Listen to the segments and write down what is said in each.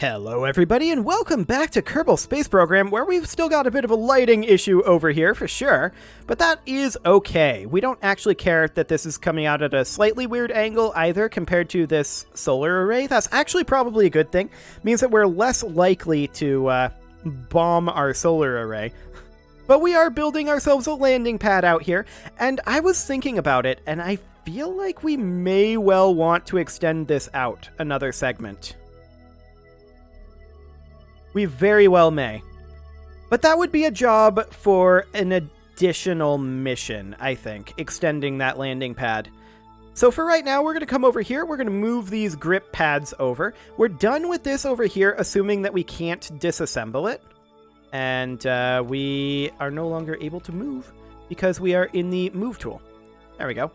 Hello everybody and welcome back to Kerbal Space Program, where we've still got a bit of a lighting issue over here for sure, but that is okay. We don't actually care that this is coming out at a slightly weird angle either compared to this solar array. That's actually probably a good thing. It means that we're less likely to bomb our solar array. But we are building ourselves a landing pad out here, and I was thinking about it, and I feel like we may well want to extend this out another segment. We very well may. But that would be a job for an additional mission, I think, extending that landing pad. So for right now, we're going to come over here. We're going to move these grip pads over. We're done with this over here, assuming that we can't disassemble it. And we are no longer able to move because we are in the move tool. There we go.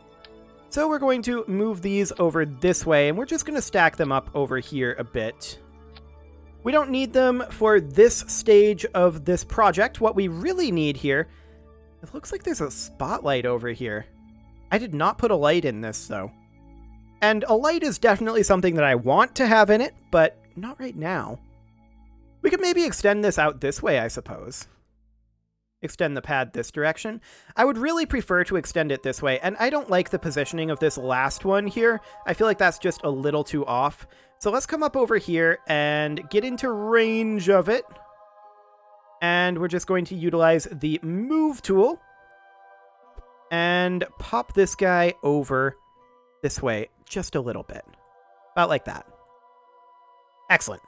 So we're going to move these over this way, and we're just going to stack them up over here a bit. We don't need them for this stage of this project. What we really need here, it looks like there's a spotlight over here. I did not put a light in this, though. And a light is definitely something that I want to have in it, but not right now. We could maybe extend this out this way, I suppose. Extend the pad this direction. I would really prefer to extend it this way, and I don't like the positioning of this last one here. I feel like that's just a little too off. So let's come up over here and get into range of it. And we're just going to utilize the move tool and pop this guy over this way just a little bit. About like that. Excellent.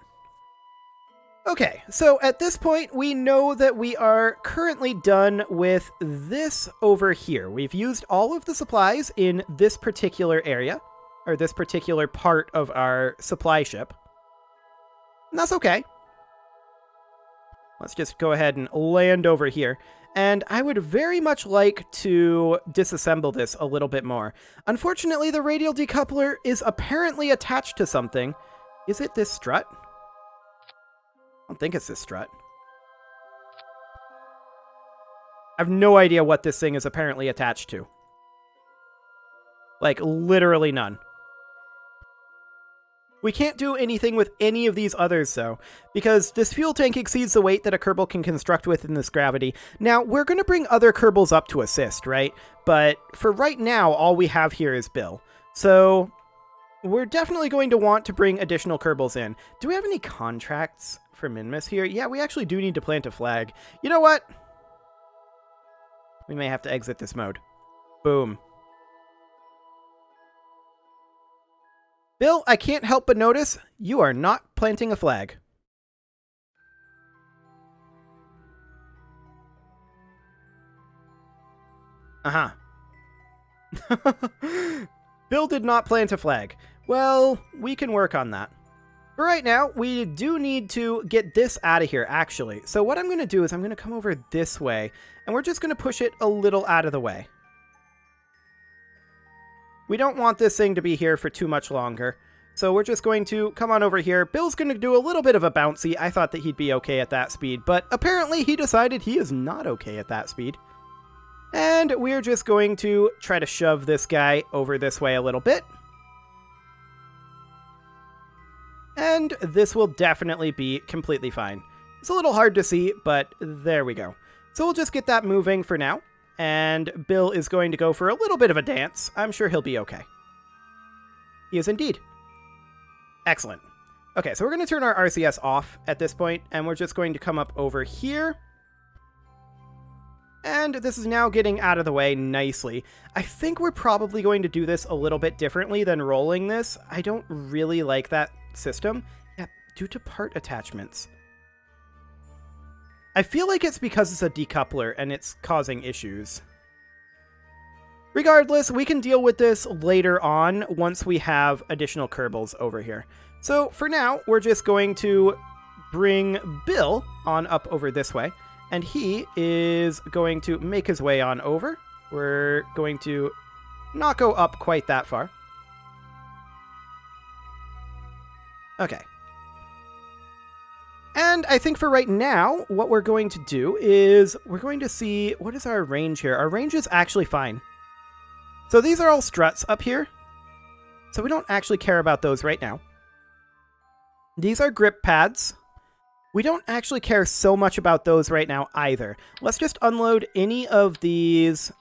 Okay, so at this point, we know that we are currently done with this over here. We've used all of the supplies in this particular area, or this particular part of our supply ship. And that's okay. Let's just go ahead and land over here. And I would very much like to disassemble this a little bit more. Unfortunately, the radial decoupler is apparently attached to something. Is it this strut? I don't think it's this strut. I have no idea what this thing is apparently attached to. Like, literally none. We can't do anything with any of these others, though, because this fuel tank exceeds the weight that a Kerbal can construct with in this gravity. Now, we're going to bring other Kerbals up to assist, right? But for right now, all we have here is Bill. So we're definitely going to want to bring additional Kerbals in. Do we have any contracts for Minmus here? Yeah, we actually do need to plant a flag. You know what? We may have to exit this mode. Boom. Bill, I can't help but notice you are not planting a flag. Uh-huh. Bill did not plant a flag. Well, we can work on that. For right now, we do need to get this out of here, actually. So what I'm going to do is I'm going to come over this way, and we're just going to push it a little out of the way. We don't want this thing to be here for too much longer. So we're just going to come on over here. Bill's going to do a little bit of a bouncy. I thought that he'd be okay at that speed, but apparently he decided he is not okay at that speed. And we're just going to try to shove this guy over this way a little bit. And this will definitely be completely fine. It's a little hard to see, but there we go. So we'll just get that moving for now. And Bill is going to go for a little bit of a dance. I'm sure he'll be okay. He is indeed. Excellent. Okay, so we're going to turn our RCS off at this point, and we're just going to come up over here. And this is now getting out of the way nicely. I think we're probably going to do this a little bit differently than rolling this. I don't really like that system. Yeah, due to part attachments. I feel like it's because it's a decoupler and it's causing issues. Regardless, we can deal with this later on once we have additional Kerbals over here. So for now, we're just going to bring Bill on up over this way, and he is going to make his way on over. We're going to not go up quite that far. Okay. And I think for right now, what we're going to do is we're going to see, what is our range here? Our range is actually fine. So these are all struts up here. So we don't actually care about those right now. These are grip pads. We don't actually care so much about those right now either. Let's just unload any of these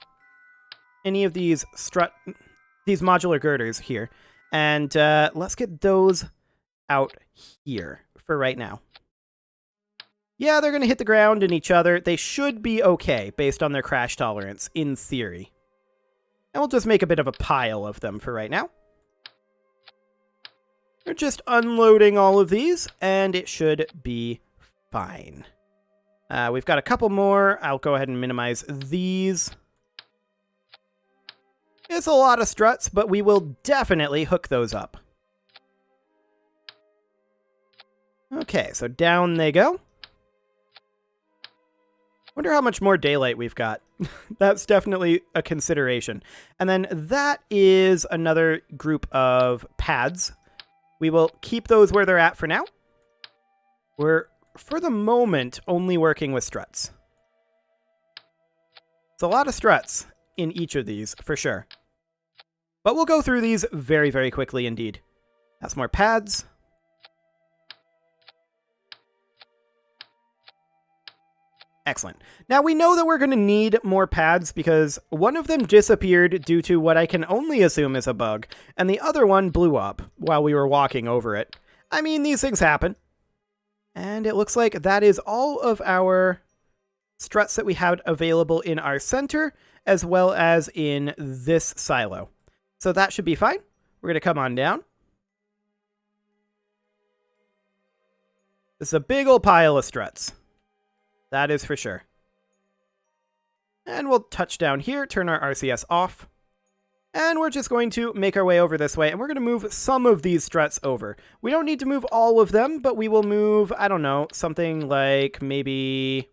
modular girders here. And let's get those out here for right now. Yeah, they're going to hit the ground and each other. They should be okay based on their crash tolerance, in theory. And we'll just make a bit of a pile of them for right now. We're just unloading all of these, and it should be fine. We've got a couple more. I'll go ahead and minimize these. It's a lot of struts, but we will definitely hook those up. Okay, so down they go. Wonder how much more daylight we've got. That's definitely a consideration. And then that is another group of pads. We will keep those where they're at for now. We're, for the moment, only working with struts. It's a lot of struts in each of these, for sure. But we'll go through these very, very quickly indeed. That's more pads. Excellent. Now we know that we're going to need more pads because one of them disappeared due to what I can only assume is a bug, and the other one blew up while we were walking over it. I mean, these things happen. And it looks like that is all of our struts that we had available in our center, as well as in this silo. So that should be fine. We're going to come on down. This is a big old pile of struts. That is for sure. And we'll touch down here, turn our RCS off. And we're just going to make our way over this way, and we're going to move some of these struts over. We don't need to move all of them, but we will move, I don't know, something like maybe...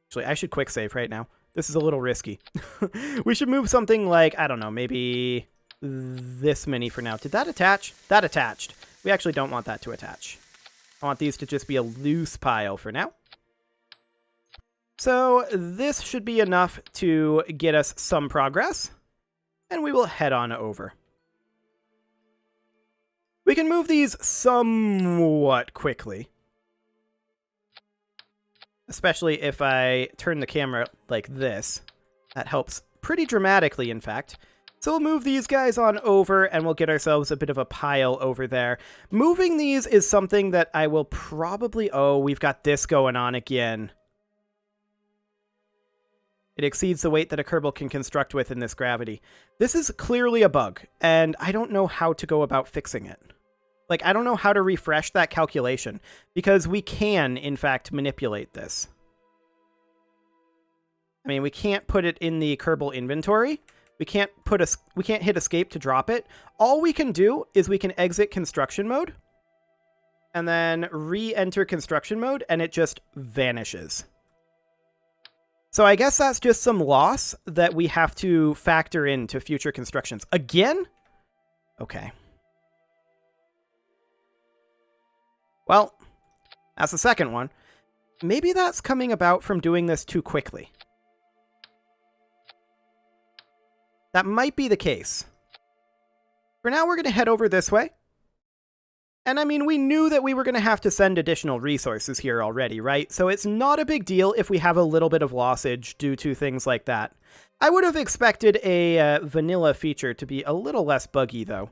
Actually, I should quick save right now. This is a little risky. We should move something like, I don't know, maybe this many for now. Did that attach? That attached. We actually don't want that to attach. I want these to just be a loose pile for now. So this should be enough to get us some progress, and we will head on over. We can move these somewhat quickly, especially if I turn the camera like this. That helps pretty dramatically, in fact. So we'll move these guys on over, and we'll get ourselves a bit of a pile over there. Moving these is something that I will probably... Oh, we've got this going on again. It exceeds the weight that a Kerbal can construct with in this gravity. This is clearly a bug, and I don't know how to go about fixing it. Like, I don't know how to refresh that calculation, because we can, in fact, manipulate this. I mean, we can't put it in the Kerbal inventory. We can't hit escape to drop it. All we can do is we can exit construction mode, and then re-enter construction mode, and it just vanishes. So I guess that's just some loss that we have to factor into future constructions. Again? Okay. Well, that's the second one. Maybe that's coming about from doing this too quickly. That might be the case. For now, we're going to head over this way. And I mean, we knew that we were going to have to send additional resources here already, right? So it's not a big deal if we have a little bit of lossage due to things like that. I would have expected a vanilla feature to be a little less buggy, though,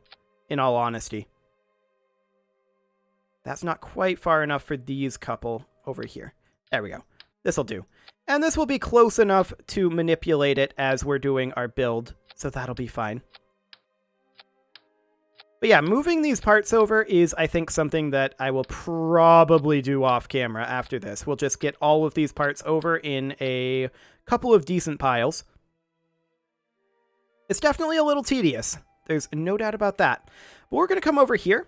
in all honesty. That's not quite far enough for these couple over here. There we go. This'll do. And this will be close enough to manipulate it as we're doing our build, so that'll be fine. But yeah, moving these parts over is, I think, something that I will probably do off camera after this. We'll just get all of these parts over in a couple of decent piles. It's definitely a little tedious. There's no doubt about that. But we're going to come over here.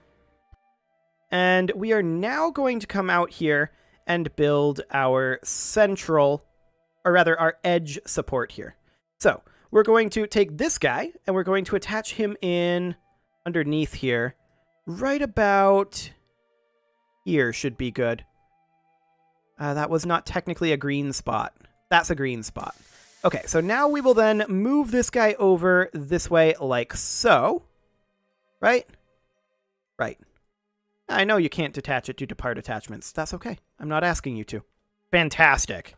And we are now going to come out here and build our central, or rather our edge support here. So we're going to take this guy and we're going to attach him in underneath here. Right about here should be good. That was not technically a green spot. That's a green spot. Okay, so now we will then move this guy over this way like so. Right? Right. I know you can't detach it due to part attachments. That's okay. I'm not asking you to. Fantastic.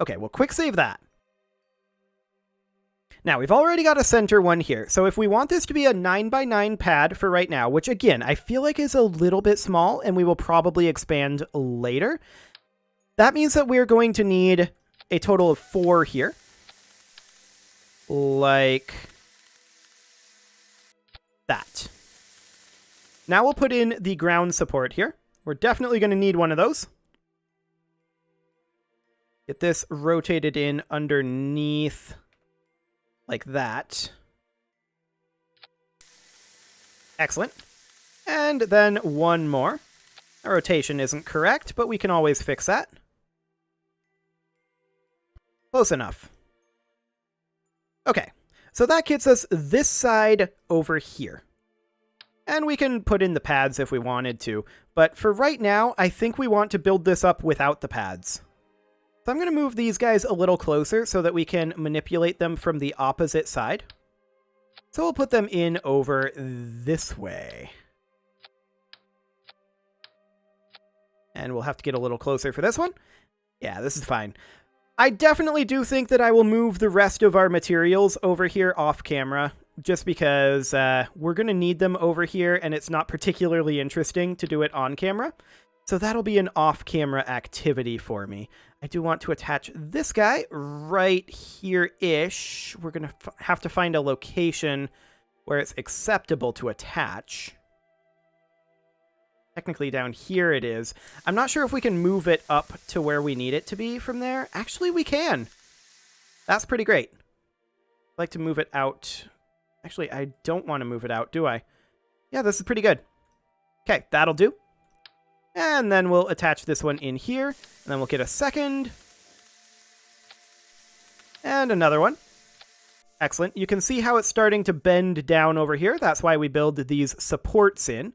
Okay, well, quick save that. Now, we've already got a center one here, so if we want this to be a 9x9 pad for right now, which again, I feel like is a little bit small, and we will probably expand later, that means that we're going to need a total of 4 here. Like that. Now we'll put in the ground support here. We're definitely going to need one of those. Get this rotated in underneath like that. Excellent. And then one more. Our rotation isn't correct, but we can always fix that. Close enough. Okay, so that gets us this side over here. And we can put in the pads if we wanted to, but for right now, I think we want to build this up without the pads. So I'm going to move these guys a little closer so that we can manipulate them from the opposite side. So we'll put them in over this way. And we'll have to get a little closer for this one. Yeah, this is fine. I definitely do think that I will move the rest of our materials over here off camera, just because we're going to need them over here, and it's not particularly interesting to do it on camera. So that'll be an off-camera activity for me. I do want to attach this guy right here-ish. We're going to have to find a location where it's acceptable to attach. Technically down here it is. I'm not sure if we can move it up to where we need it to be from there. Actually, we can. That's pretty great. I'd like to move it out. Actually, I don't want to move it out, do I? Yeah, this is pretty good. Okay, that'll do. And then we'll attach this one in here. And then we'll get a second. And another one. Excellent. You can see how it's starting to bend down over here. That's why we build these supports in.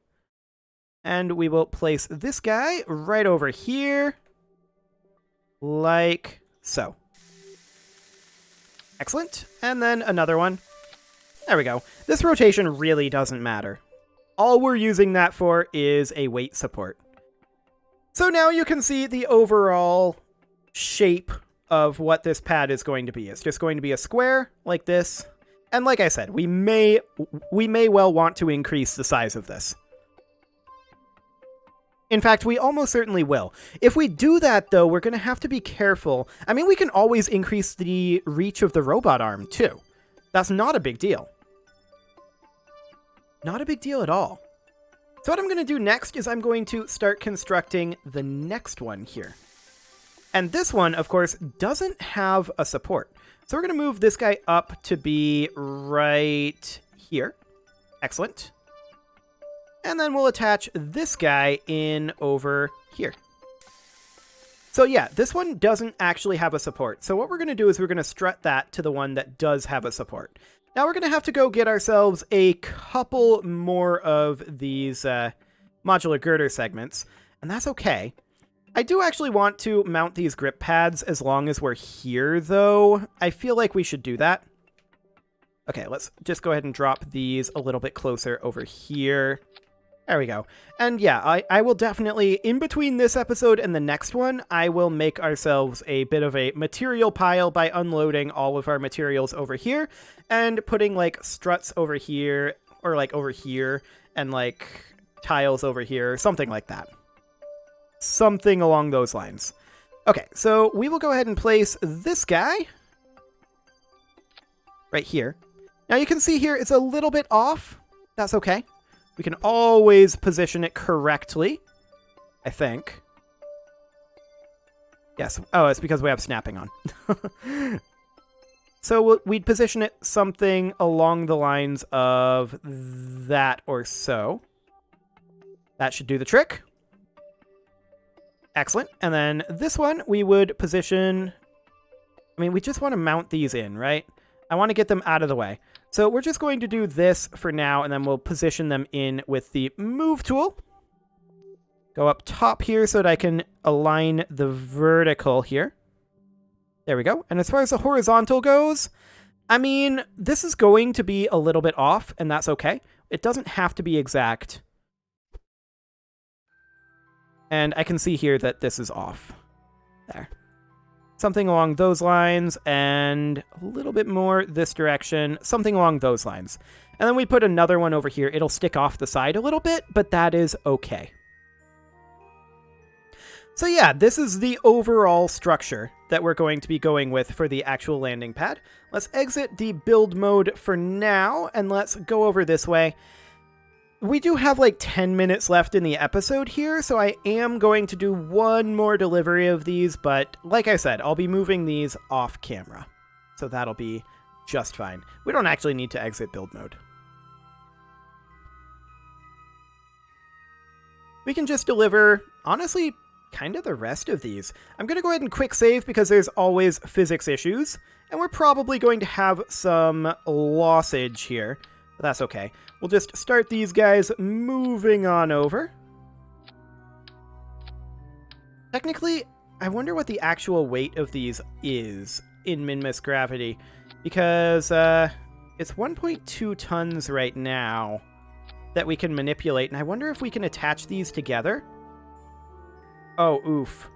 And we will place this guy right over here. Like so. Excellent. And then another one. There we go. This rotation really doesn't matter. All we're using that for is a weight support. So now you can see the overall shape of what this pad is going to be. It's just going to be a square like this. And like I said, we may well want to increase the size of this. In fact, we almost certainly will. If we do that, though, we're going to have to be careful. I mean, we can always increase the reach of the robot arm, too. That's not a big deal. Not a big deal at all. So what I'm going to do next is I'm going to start constructing the next one here. And this one, of course, doesn't have a support. So we're going to move this guy up to be right here. Excellent. And then we'll attach this guy in over here. So yeah, this one doesn't actually have a support. So what we're going to do is we're going to strut that to the one that does have a support. Now we're going to have to go get ourselves a couple more of these modular girder segments, and that's okay. I do actually want to mount these grip pads as long as we're here, though. I feel like we should do that. Okay, let's just go ahead and drop these a little bit closer over here. There we go. And yeah, I will definitely, in between this episode and the next one, I will make ourselves a bit of a material pile by unloading all of our materials over here and putting like struts over here, or like over here, and like tiles over here, something like that. Something along those lines. Okay, so we will go ahead and place this guy right here. Now you can see here it's a little bit off. That's okay. We can always position it correctly, I think. Yes. Oh, it's because we have snapping on. So we'd position it something along the lines of that or so. That should do the trick. Excellent. And then this one we would position... I mean, we just want to mount these in, right? I want to get them out of the way. So we're just going to do this for now, and then we'll position them in with the move tool. Go up top here so that I can align the vertical here. There we go. And as far as the horizontal goes, I mean, this is going to be a little bit off, and that's okay. It doesn't have to be exact. And I can see here that this is off. There. Something along those lines, and a little bit more this direction. Something along those lines. And then we put another one over here. It'll stick off the side a little bit, but that is okay. So yeah, this is the overall structure that we're going to be going with for the actual landing pad. Let's exit the build mode for now, and let's go over this way. We do have like 10 minutes left in the episode here, so I am going to do one more delivery of these, but like I said, I'll be moving these off camera. So that'll be just fine. We don't actually need to exit build mode. We can just deliver, honestly, kind of the rest of these. I'm going to go ahead and quick save because there's always physics issues, and we're probably going to have some lossage here, but that's okay. We'll just start these guys moving on over. Technically, I wonder what the actual weight of these is in min-miss gravity, because it's 1.2 tons right now that we can manipulate, and I wonder if we can attach these together. Oh, oof.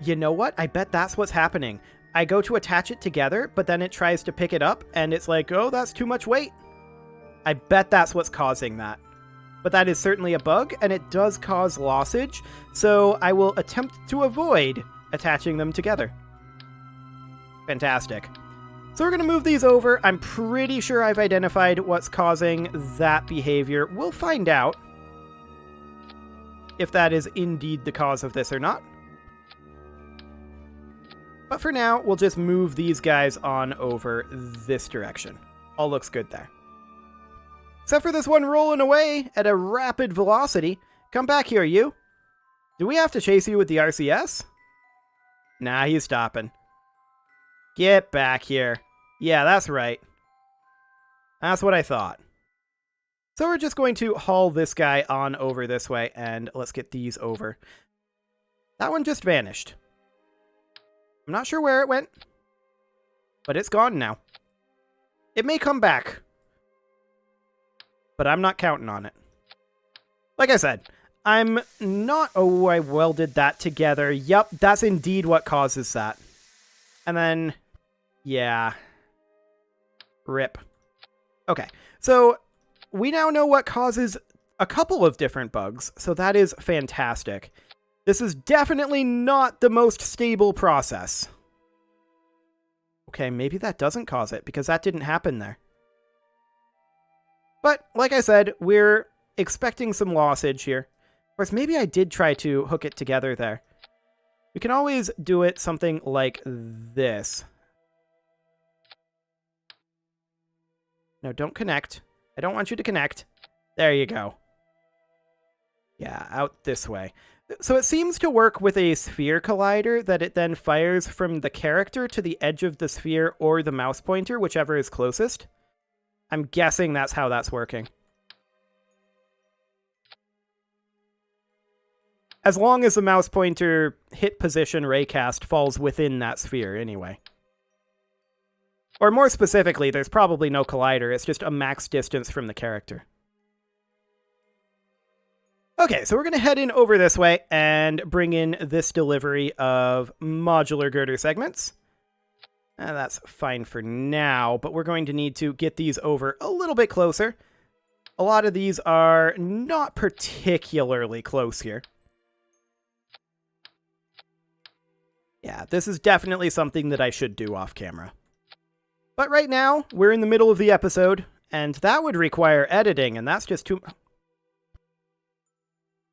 You know what? I bet that's what's happening. I go to attach it together, but then it tries to pick it up, and it's like, oh, that's too much weight. I bet that's what's causing that. But that is certainly a bug, and it does cause lossage, so I will attempt to avoid attaching them together. Fantastic. So we're going to move these over. I'm pretty sure I've identified what's causing that behavior. We'll find out if that is indeed the cause of this or not. But for now, we'll just move these guys on over this direction. All looks good there. Except for this one rolling away at a rapid velocity. Come back here, you. Do we have to chase you with the RCS? Nah, he's stopping. Get back here. Yeah, that's right. That's what I thought. So we're just going to haul this guy on over this way, and let's get these over. That one just vanished. I'm not sure where it went, but it's gone now. It may come back, but I'm not counting on it. Like I said, I'm not... Oh, I welded that together. Yup, that's indeed what causes that. And then... Yeah. RIP. Okay, so we now know what causes a couple of different bugs, so that is fantastic. This is definitely not the most stable process. Okay, maybe that doesn't cause it, because that didn't happen there. But, like I said, we're expecting some lossage here. Of course, maybe I did try to hook it together there. We can always do it something like this. No, don't connect. I don't want you to connect. There you go. Yeah, out this way. So it seems to work with a sphere collider that it then fires from the character to the edge of the sphere or the mouse pointer, whichever is closest. I'm guessing that's how that's working. As long as the mouse pointer hit position raycast falls within that sphere anyway. Or more specifically, there's probably no collider, it's just a max distance from the character. Okay, so we're going to head in over this way and bring in this delivery of modular girder segments. That's fine for now, but we're going to need to get these over a little bit closer. A lot of these are not particularly close here. Yeah, this is definitely something that I should do off camera. But right now, we're in the middle of the episode, and that would require editing, and that's just too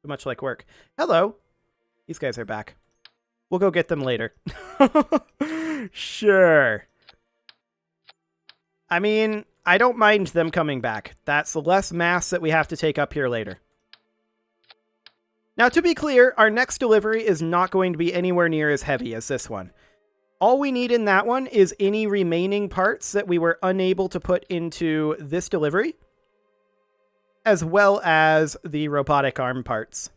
much like work. Hello. These guys are back. We'll go get them later. Sure. I mean, I don't mind them coming back. That's less mass that we have to take up here later. Now, to be clear, our next delivery is not going to be anywhere near as heavy as this one. All we need in that one is any remaining parts that we were unable to put into this delivery, as well as the robotic arm parts.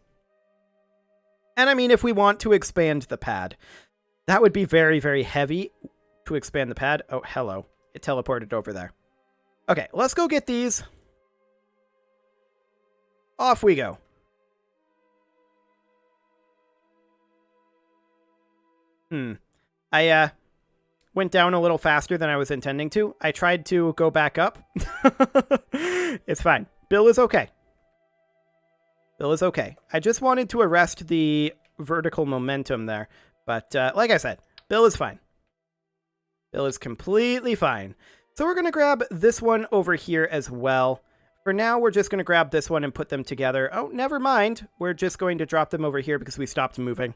And I mean, if we want to expand the pad, that would be very, very heavy to expand the pad. Oh, hello. It teleported over there. Okay, let's go get these. Off we go. I went down a little faster than I was intending to. I tried to go back up. It's fine. Bill is okay. Bill is okay. I just wanted to arrest the vertical momentum there. But like I said, Bill is fine. Bill is completely fine. So we're going to grab this one over here as well. For now, we're just going to grab this one and put them together. Oh, never mind. We're just going to drop them over here because we stopped moving.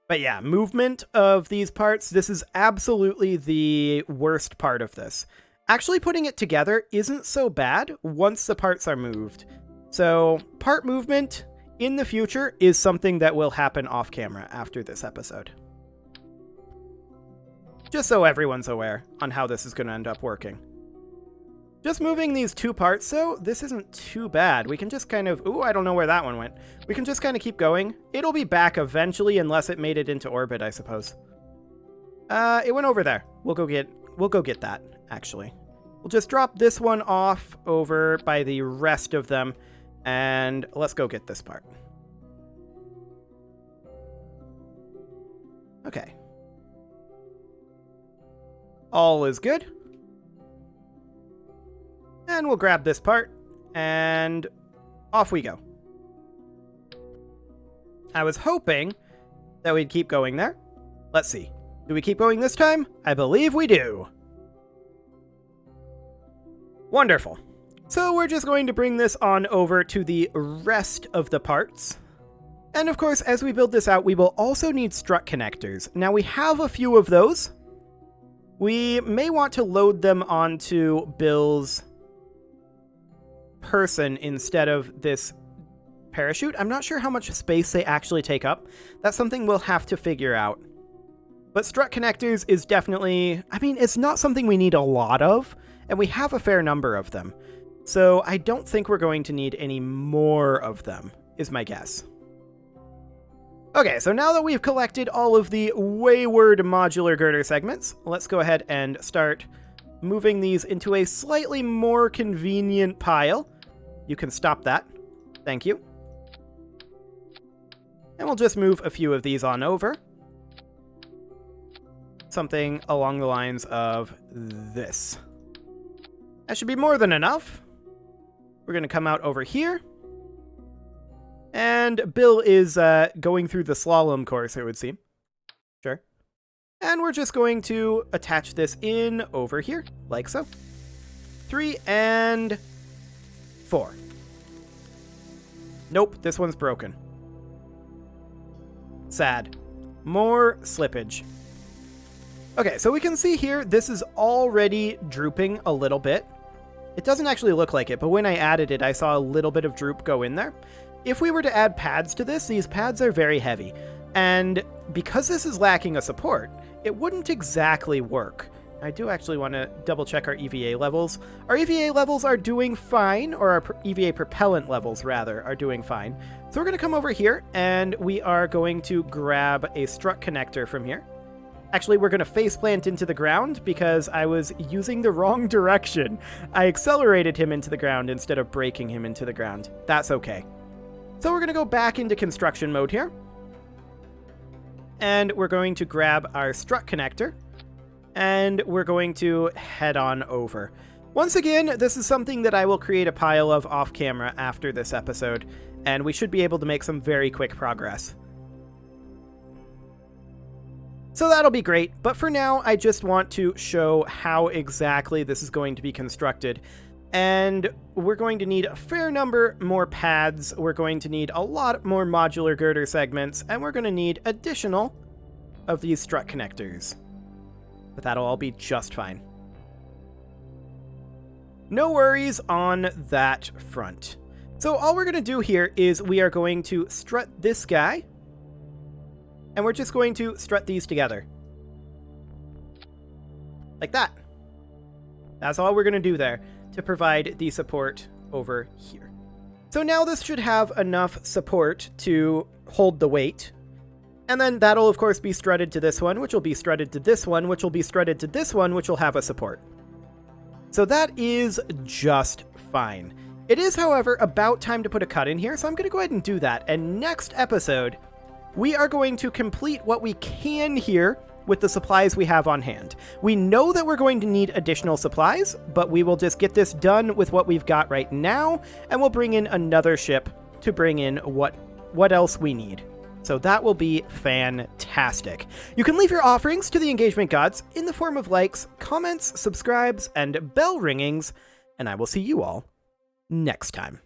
But yeah, movement of these parts, this is absolutely the worst part of this. Actually putting it together isn't so bad once the parts are moved. So part movement in the future is something that will happen off camera after this episode. Just so everyone's aware on how this is going to end up working. Just moving these two parts, so this isn't too bad. We can just kind of... Ooh, I don't know where that one went. We can just kind of keep going. It'll be back eventually, unless it made it into orbit, I suppose. It went over there. We'll go get that, actually. We'll just drop this one off over by the rest of them, and let's go get this part. Okay. All is good. And we'll grab this part, and off we go. I was hoping that we'd keep going there. Let's see. Do we keep going this time? I believe we do. Wonderful. So we're just going to bring this on over to the rest of the parts. And of course, as we build this out, we will also need strut connectors. Now we have a few of those. We may want to load them onto Bill's person instead of this parachute. I'm not sure how much space they actually take up. That's something we'll have to figure out. But strut connectors is definitely, I mean, it's not something we need a lot of, and we have a fair number of them. So I don't think we're going to need any more of them, is my guess. Okay, so now that we've collected all of the wayward modular girder segments, let's go ahead and start moving these into a slightly more convenient pile. You can stop that. Thank you. And we'll just move a few of these on over. Something along the lines of this. That should be more than enough. We're going to come out over here. And Bill is going through the slalom course, it would seem. Sure. And we're just going to attach this in over here, like so. 3 and 4. Nope, this one's broken. Sad. More slippage. Okay, so we can see here, this is already drooping a little bit. It doesn't actually look like it, but when I added it, I saw a little bit of droop go in there. If we were to add pads to this, these pads are very heavy. And because this is lacking a support, it wouldn't exactly work. I do actually want to double check our EVA levels. Our EVA levels are doing fine, or our EVA propellant levels, rather, are doing fine. So we're going to come over here, and we are going to grab a strut connector from here. Actually, we're going to faceplant into the ground because I was using the wrong direction. I accelerated him into the ground instead of braking him into the ground. That's okay. So we're going to go back into construction mode here. And we're going to grab our strut connector. And we're going to head on over. Once again, this is something that I will create a pile of off camera after this episode. And we should be able to make some very quick progress. So that'll be great, but for now, I just want to show how exactly this is going to be constructed. And we're going to need a fair number more pads, we're going to need a lot more modular girder segments, and we're going to need additional of these strut connectors. But that'll all be just fine. No worries on that front. So all we're going to do here is we are going to strut this guy, and we're just going to strut these together. Like that. That's all we're going to do there to provide the support over here. So now this should have enough support to hold the weight. And then that'll of course be strutted to this one, which will be strutted to this one, which will be strutted to this one, which will have a support. So that is just fine. It is, however, about time to put a cut in here, so I'm going to go ahead and do that. And next episode, we are going to complete what we can here with the supplies we have on hand. We know that we're going to need additional supplies, but we will just get this done with what we've got right now, and we'll bring in another ship to bring in what else we need. So that will be fantastic. You can leave your offerings to the engagement gods in the form of likes, comments, subscribes, and bell ringings, and I will see you all next time.